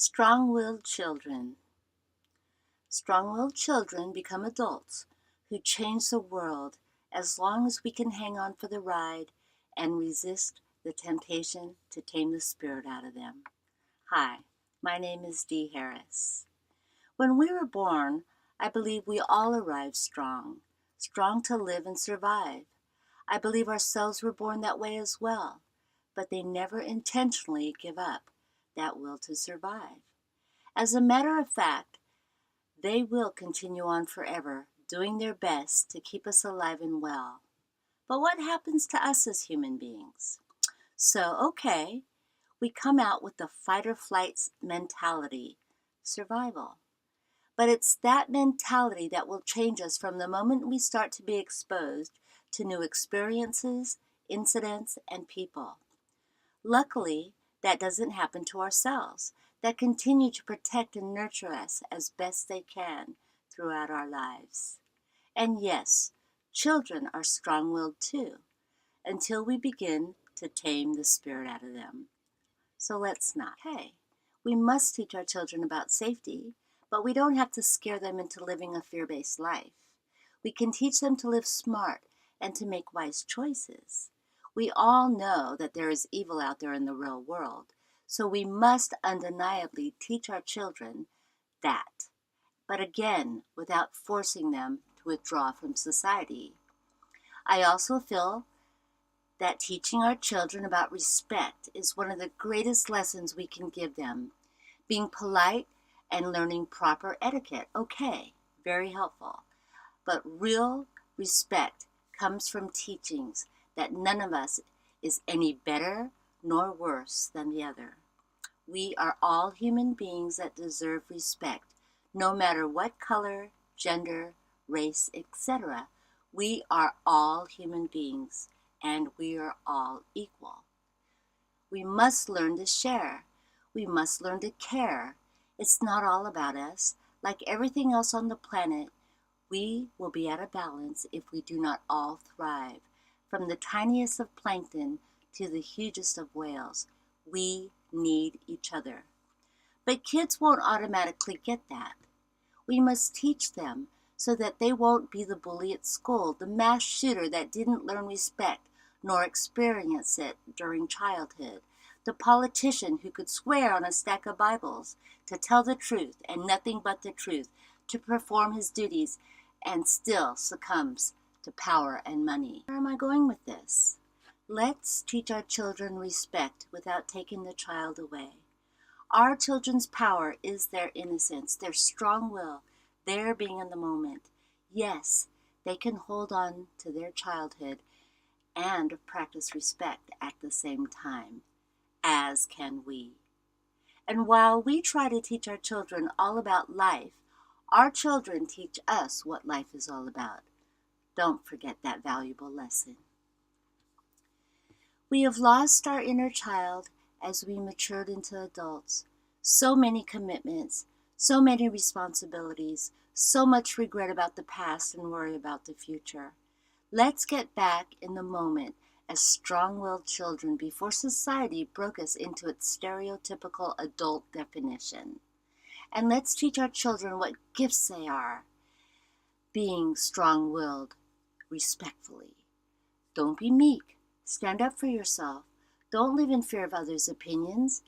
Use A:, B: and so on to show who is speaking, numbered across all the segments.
A: Strong-willed children. Strong-willed children become adults who change the world as long as we can hang on for the ride and resist the temptation to tame the spirit out of them. Hi, my name is Dee Harris. When we were born, I believe we all arrived strong to live and survive. I believe our cells were born that way as well, but they never intentionally give up that will to survive. As a matter of fact, they will continue on forever, doing their best to keep us alive and well. But what happens to us as human beings? Okay, we come out with the fight or flight mentality, survival. But it's that mentality that will change us from the moment we start to be exposed to new experiences, incidents, and people. Luckily, that doesn't happen to ourselves, that continue to protect and nurture us as best they can throughout our lives. And yes, children are strong-willed too, until we begin to tame the spirit out of them. So let's not. Hey, we must teach our children about safety, but we don't have to scare them into living a fear-based life. We can teach them to live smart and to make wise choices. We all know that there is evil out there in the real world, so we must undeniably teach our children that, but again, without forcing them to withdraw from society. I also feel that teaching our children about respect is one of the greatest lessons we can give them. Being polite and learning proper etiquette, okay, very helpful. But real respect comes from teachings that none of us is any better nor worse than the other. We are all human beings that deserve respect, no matter what color, gender, race, etc. We are all human beings, and we are all equal. We must learn to share. We must learn to care. It's not all about us. Like everything else on the planet, we will be out of balance if we do not all thrive. From the tiniest of plankton to the hugest of whales, we need each other. But kids won't automatically get that. We must teach them so that they won't be the bully at school, the mass shooter that didn't learn respect nor experience it during childhood, the politician who could swear on a stack of Bibles to tell the truth and nothing but the truth, to perform his duties, and still succumbs to power and money. Where am I going with this? Let's teach our children respect without taking the child away. Our children's power is their innocence, their strong will, their being in the moment. Yes, they can hold on to their childhood and practice respect at the same time, as can we. And while we try to teach our children all about life, our children teach us what life is all about. Don't forget that valuable lesson. We have lost our inner child as we matured into adults. So many commitments, so many responsibilities, so much regret about the past and worry about the future. Let's get back in the moment as strong-willed children before society broke us into its stereotypical adult definition. And let's teach our children what gifts they are, being strong-willed respectfully. Don't be meek. Stand up for yourself. Don't live in fear of others' opinions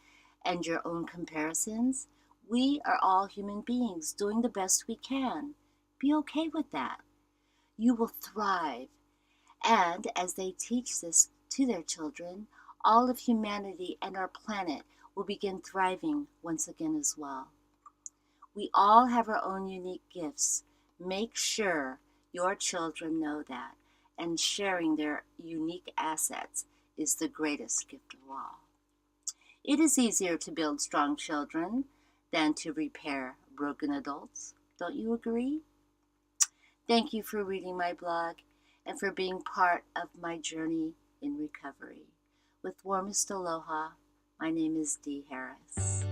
A: and your own comparisons. We are all human beings doing the best we can. Be okay with that. You will thrive. And as they teach this to their children, all of humanity and our planet will begin thriving once again as well. We all have our own unique gifts. Make sure your children know that, and sharing their unique assets is the greatest gift of all. It is easier to build strong children than to repair broken adults. Don't you agree? Thank you for reading my blog and for being part of my journey in recovery. With warmest aloha, my name is Dee Harris.